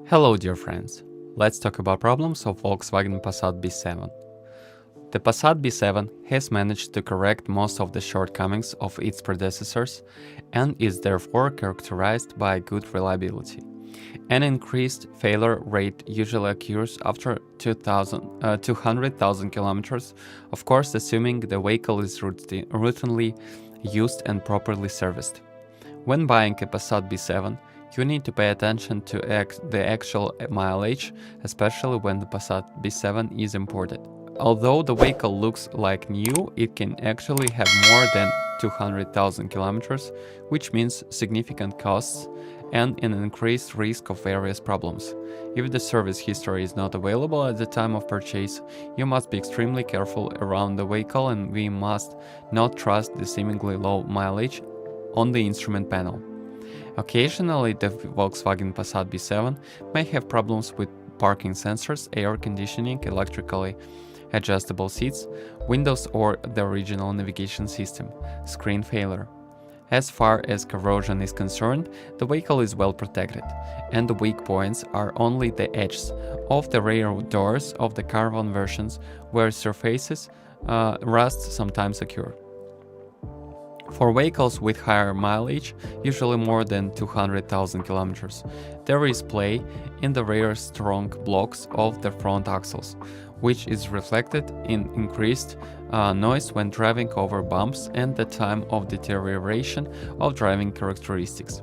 Hello dear friends, let's talk about problems of Volkswagen Passat B7. The Passat B7 has managed to correct most of the shortcomings of its predecessors and is therefore characterized by good reliability. An increased failure rate usually occurs after 200,000 kilometers, of course assuming the vehicle is routinely used and properly serviced. When buying a Passat B7, you need to pay attention to the actual mileage, especially when the Passat B7 is imported. Although the vehicle looks like new, it can actually have more than 200,000 kilometers, which means significant costs and an increased risk of various problems. If the service history is not available at the time of purchase, you must be extremely careful around the vehicle and we must not trust the seemingly low mileage on the instrument panel. Occasionally, the Volkswagen Passat B7 may have problems with parking sensors, air conditioning, electrically adjustable seats, windows or the original navigation system, screen failure. As far as corrosion is concerned, the vehicle is well protected, and the weak points are only the edges of the rear doors of the caravan versions where surfaces rust sometimes occur. For vehicles with higher mileage, usually more than 200,000 kilometers, there is play in the rear strong blocks of the front axles, which is reflected in increased noise when driving over bumps and the time of deterioration of driving characteristics.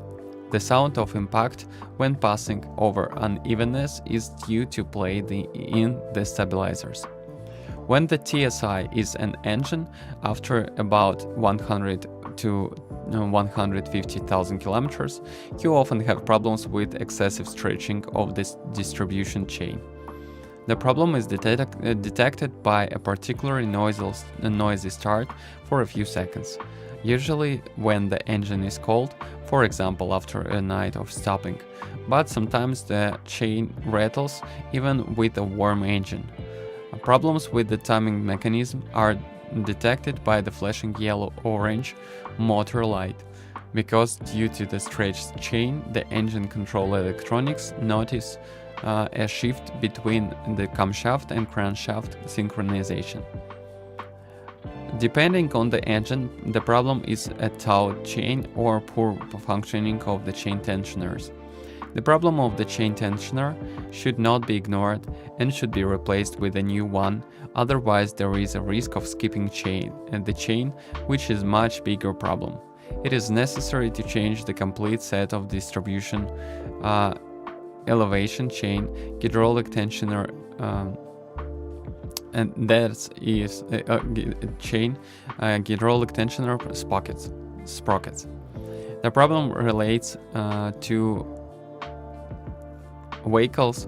The sound of impact when passing over unevenness is due to play in the stabilizers. When the TSI is an engine, after about 100 to 150,000 kilometers, you often have problems with excessive stretching of this distribution chain. The problem is detected by a particularly noisy start for a few seconds, usually when the engine is cold, for example after a night of stopping, but sometimes the chain rattles even with a warm engine. Problems with the timing mechanism are detected by the flashing yellow-orange motor light, because due to the stretched chain, the engine control electronics notice a shift between the camshaft and crankshaft synchronization. Depending on the engine, the problem is a taut chain or poor functioning of the chain tensioners. The problem of the chain tensioner should not be ignored and should be replaced with a new one, otherwise there is a risk of skipping the chain, which is a much bigger problem. It is necessary to change the complete set of distribution, elevation chain, hydraulic tensioner, and that is chain, hydraulic tensioner sprockets. The problem relates to vehicles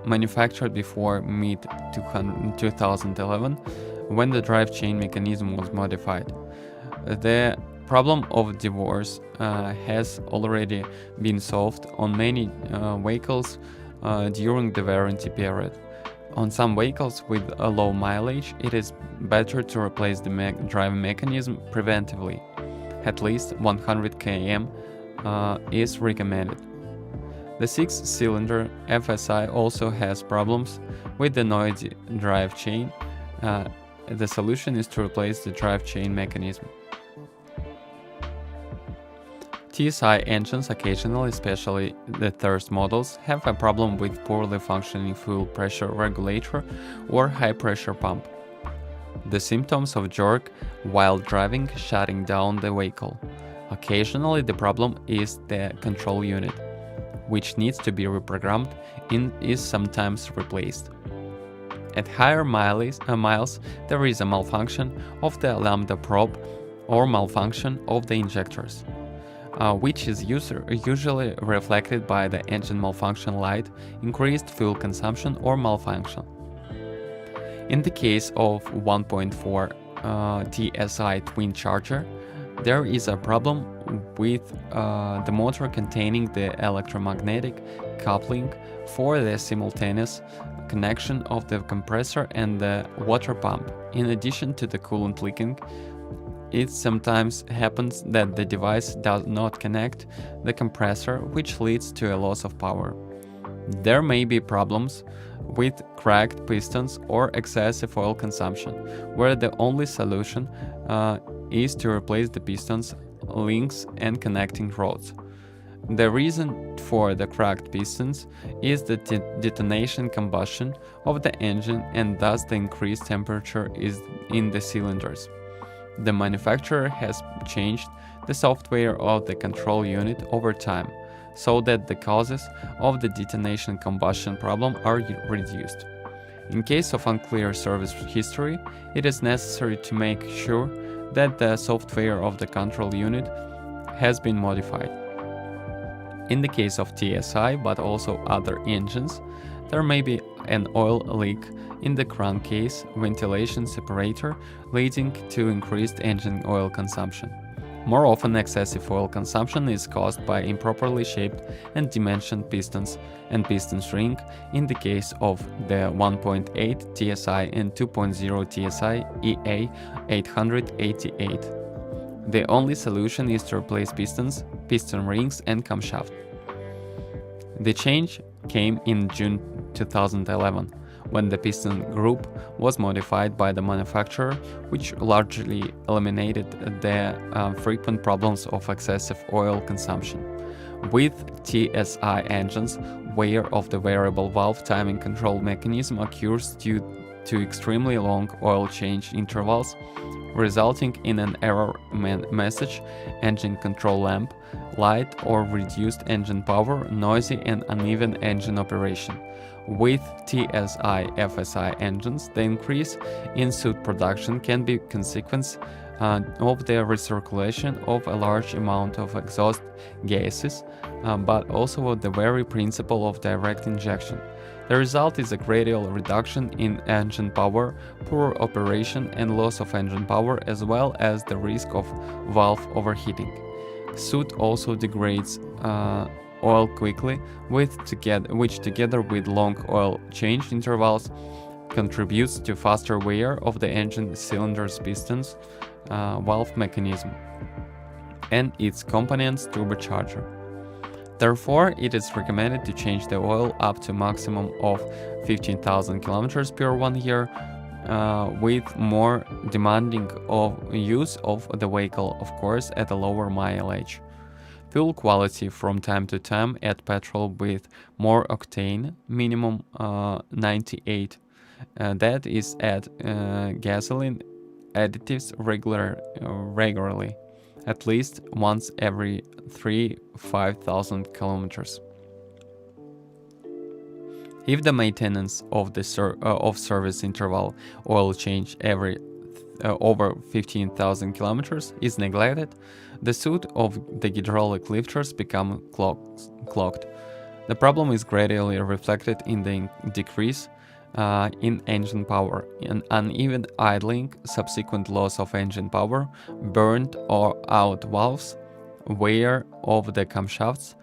manufactured before mid-2011, when the drive chain mechanism was modified. The problem of divorce has already been solved on many vehicles during the warranty period. On some vehicles with a low mileage, it is better to replace the drive mechanism preventively. At least 100 km is recommended. The 6-cylinder FSI also has problems with the noisy drive chain. The solution is to replace the drive chain mechanism. TSI engines occasionally, especially the third models, have a problem with poorly functioning fuel pressure regulator or high pressure pump. The symptoms of jerk while driving, shutting down the vehicle. Occasionally the problem is the control unit, which needs to be reprogrammed and is sometimes replaced. At higher miles, there is a malfunction of the lambda probe or malfunction of the injectors, which is usually reflected by the engine malfunction light, increased fuel consumption or malfunction. In the case of 1.4 TSI twin charger, there is a problem with the motor containing the electromagnetic coupling for the simultaneous connection of the compressor and the water pump, in addition to the coolant leaking It sometimes happens that the device does not connect the compressor, which leads to a loss of power. There may be problems with cracked pistons or excessive oil consumption, where the only solution is to replace the pistons, links, and connecting rods. The reason for the cracked pistons is the detonation combustion of the engine and thus the increased temperature in the cylinders. The manufacturer has changed the software of the control unit over time, so that the causes of the detonation combustion problem are reduced. In case of unclear service history, it is necessary to make sure that the software of the control unit has been modified. In the case of TSI, but also other engines, there may be an oil leak in the crankcase ventilation separator, leading to increased engine oil consumption. More often, excessive oil consumption is caused by improperly shaped and dimensioned pistons and piston ring in the case of the 1.8 TSI and 2.0 TSI EA 888. The only solution is to replace pistons, piston rings, and camshaft. The change came in June 2011, when the piston group was modified by the manufacturer, which largely eliminated the frequent problems of excessive oil consumption. With TSI engines, wear of the variable valve timing control mechanism occurs due to extremely long oil change intervals, resulting in an error message, engine control lamp, light or reduced engine power, noisy and uneven engine operation. With TSI FSI engines, the increase in soot production can be a consequence of the recirculation of a large amount of exhaust gases, but also the very principle of direct injection. The result is a gradual reduction in engine power, poor operation and loss of engine power, as well as the risk of valve overheating. Soot also degrades oil quickly, which together with long oil change intervals contributes to faster wear of the engine cylinders, pistons, valve mechanism, and its components turbocharger. Therefore, it is recommended to change the oil up to maximum of 15,000 km per 1 year, with more demanding use of the vehicle, of course, at a lower mileage. Fuel quality from time to time add petrol with more octane, minimum 98. That is add gasoline additives regularly, at least once every 5,000 kilometers. If the maintenance of the service interval oil change every over 15,000 kilometers is neglected, the soot of the hydraulic lifters become clogged. The problem is gradually reflected in the decrease in engine power, in uneven idling, subsequent loss of engine power, burned or out valves, wear of the camshafts,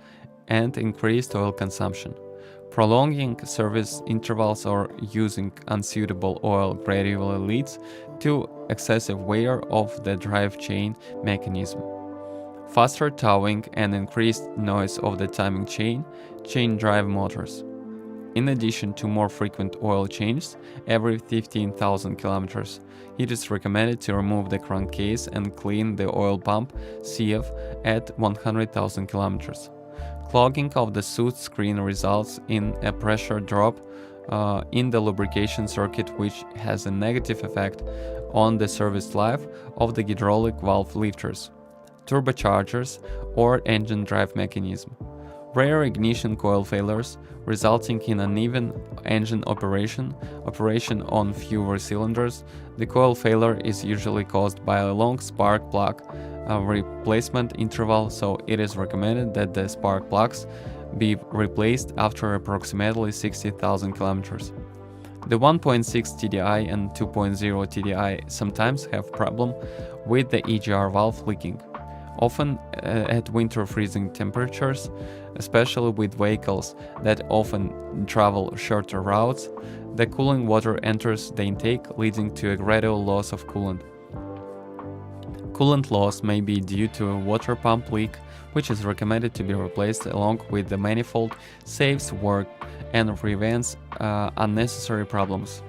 and increased oil consumption. Prolonging service intervals or using unsuitable oil gradually leads to excessive wear of the drive chain mechanism. Faster towing and increased noise of the timing chain drive motors. In addition to more frequent oil changes every 15,000 kilometers, it is recommended to remove the crankcase and clean the oil pump CF at 100,000 kilometers. Clogging of the soot screen results in a pressure drop in the lubrication circuit, which has a negative effect on the service life of the hydraulic valve lifters, turbochargers, or engine drive mechanism. Rare ignition coil failures, resulting in uneven engine operation on fewer cylinders. The coil failure is usually caused by a long spark plug replacement interval, so it is recommended that the spark plugs be replaced after approximately 60,000 kilometers. The 1.6 TDI and 2.0 TDI sometimes have problem with the EGR valve leaking, often at winter freezing temperatures, especially with vehicles that often travel shorter routes. The cooling water enters the intake, leading to a gradual loss of coolant. Coolant loss may be due to a water pump leak, which is recommended to be replaced along with the manifold, saves work and prevents unnecessary problems.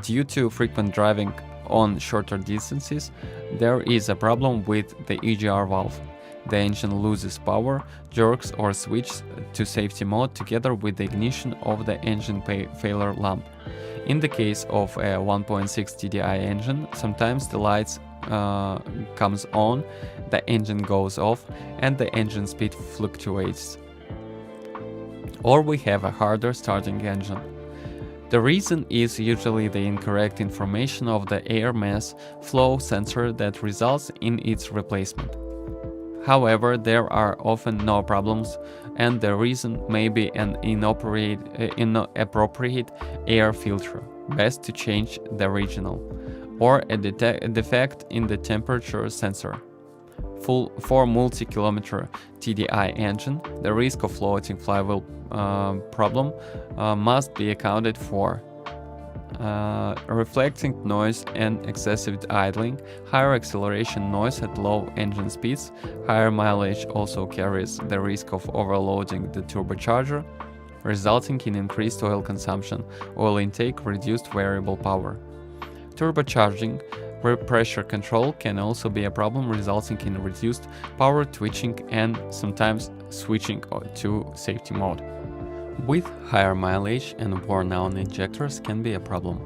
Due to frequent driving on shorter distances, there is a problem with the EGR valve. The engine loses power, jerks or switches to safety mode together with the ignition of the engine failure lamp. In the case of a 1.6 TDI engine, sometimes the lights comes on, the engine goes off, and the engine speed fluctuates. Or we have a harder starting engine. The reason is usually the incorrect information of the air mass flow sensor that results in its replacement. However, there are often no problems, and the reason may be an inappropriate air filter, best to change the original, or a defect in the temperature sensor. For multi-kilometer TDI engine, the risk of floating flywheel problem must be accounted for. Reflecting noise and excessive idling, higher acceleration noise at low engine speeds, higher mileage also carries the risk of overloading the turbocharger, resulting in increased oil consumption, oil intake, reduced variable power. Turbocharging pressure control can also be a problem, resulting in reduced power twitching and sometimes switching to safety mode. With higher mileage and worn-out injectors can be a problem.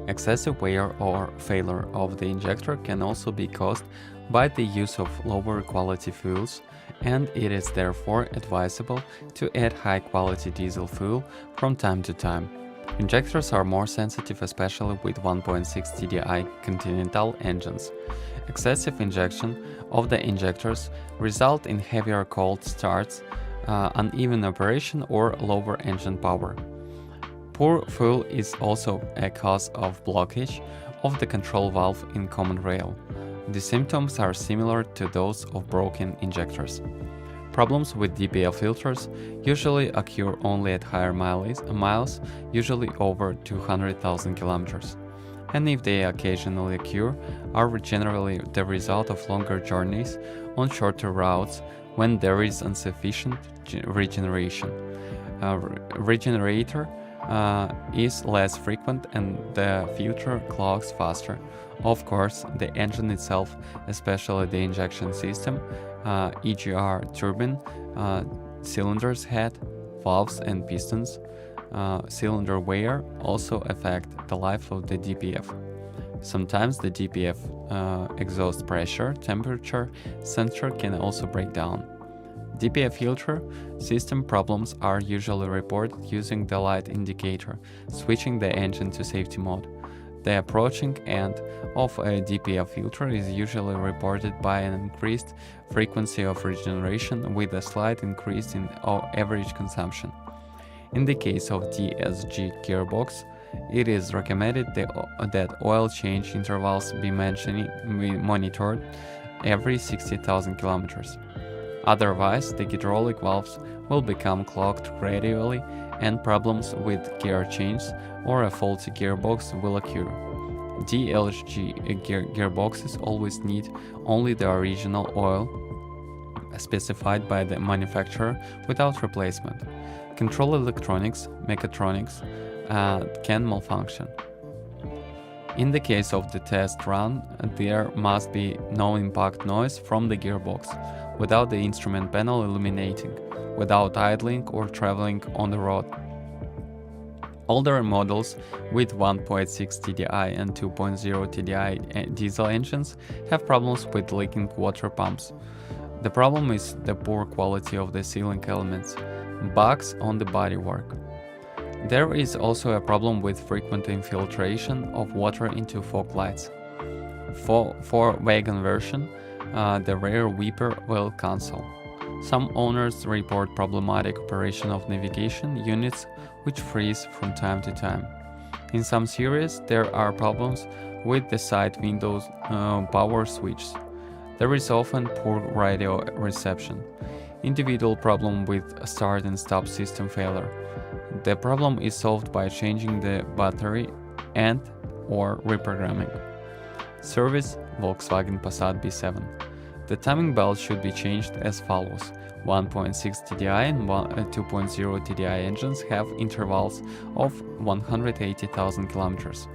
Excessive wear or failure of the injector can also be caused by the use of lower quality fuels, and it is therefore advisable to add high-quality diesel fuel from time to time. Injectors are more sensitive, especially with 1.6 TDI Continental engines. Excessive injection of the injectors result in heavier cold starts, uneven operation or lower engine power. Poor fuel is also a cause of blockage of the control valve in common rail. The symptoms are similar to those of broken injectors. Problems with DPF filters usually occur only at higher miles, usually over 200,000 kilometers. And if they occasionally occur, are generally the result of longer journeys on shorter routes when there is insufficient regeneration. Regenerator is less frequent and the filter clogs faster. Of course, the engine itself, especially the injection system, EGR turbine, cylinders head, valves and pistons, cylinder wear also affect the life of the DPF. Sometimes the DPF exhaust pressure, temperature sensor can also break down. DPF filter system problems are usually reported using the light indicator, switching the engine to safety mode. The approaching end of a DPF filter is usually reported by an increased frequency of regeneration with a slight increase in average consumption. In the case of DSG gearbox, it is recommended that oil change intervals be monitored every 60,000 kilometers. Otherwise, the hydraulic valves will become clogged gradually and problems with gear changes or a faulty gearbox will occur. DLG gearboxes always need only the original oil specified by the manufacturer without replacement. Control electronics, mechatronics can malfunction. In the case of the test run, there must be no impact noise from the gearbox, without the instrument panel illuminating, without idling or traveling on the road. Older models with 1.6 TDI and 2.0 TDI diesel engines have problems with leaking water pumps. The problem is the poor quality of the sealing elements, bugs on the bodywork. There is also a problem with frequent infiltration of water into fog lights. For wagon version, the rear wiper will cancel. Some owners report problematic operation of navigation units which freeze from time to time. In some series, there are problems with the side windows power switches. There is often poor radio reception. Individual problem with start and stop system failure. The problem is solved by changing the battery and/or reprogramming. Service Volkswagen Passat B7. The timing belt should be changed as follows. 1.6 TDI and 2.0 TDI engines have intervals of 180,000 kilometers.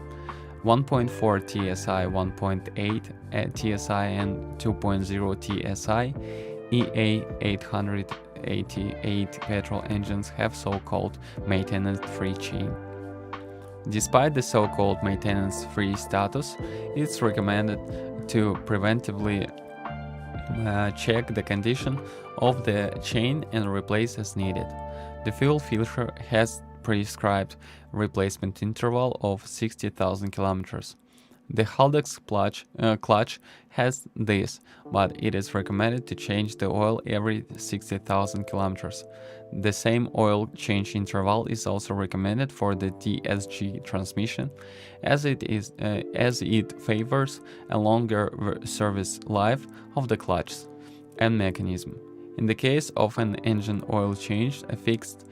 1.4 TSI, 1.8 TSI and 2.0 TSI EA888 petrol engines have so-called maintenance-free chain. Despite the so-called maintenance-free status, it's recommended to preventively check the condition of the chain and replace as needed. The fuel filter has prescribed replacement interval of 60,000 kilometers. The Haldex clutch has this, but it is recommended to change the oil every 60,000 kilometers. The same oil change interval is also recommended for the DSG transmission, as it favors a longer service life of the clutch and mechanism. In the case of an engine oil change, a fixed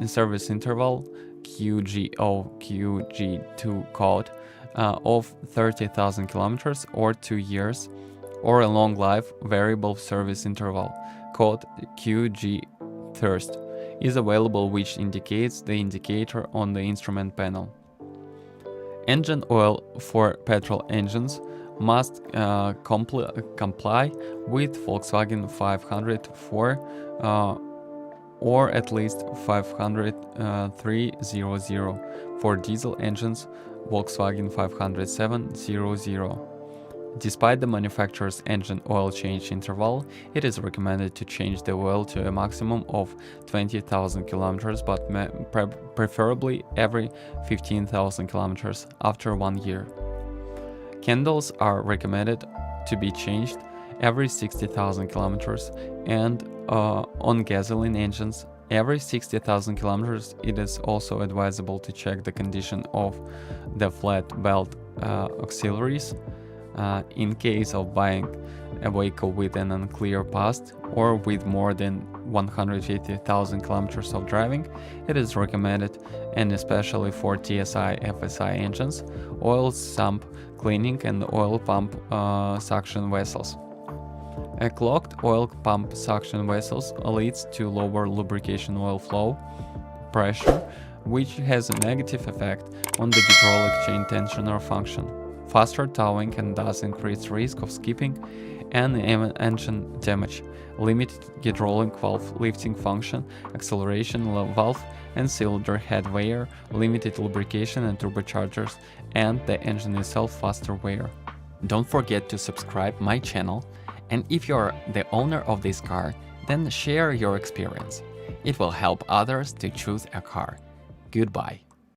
service interval QG2 code of 30,000 kilometers or 2 years, or a long life variable service interval code QG Thirst is available, which indicates the indicator on the instrument panel. Engine oil for petrol engines must comply with Volkswagen 504 or at least 50300 for diesel engines, Volkswagen 50700. Despite the manufacturer's engine oil change interval, it is recommended to change the oil to a maximum of 20,000 kilometers, but preferably every 15,000 kilometers after 1 year. Candles are recommended to be changed every 60,000 kilometers, and on gasoline engines, every 60,000 kilometers. It is also advisable to check the condition of the flat belt auxiliaries in case of buying a vehicle with an unclear past or with more than 150,000 kilometers of driving. It is recommended, and especially for TSI FSI engines, oil sump cleaning and oil pump suction vessels. A clogged oil pump suction vessels leads to lower lubrication oil flow pressure, which has a negative effect on the hydraulic chain tensioner function. Faster towing and thus increased risk of skipping and engine damage. Limited hydraulic valve lifting function, acceleration valve and cylinder head wear, limited lubrication and turbochargers, and the engine itself faster wear. Don't forget to subscribe my channel, and if you're the owner of this car, then share your experience. It will help others to choose a car. Goodbye.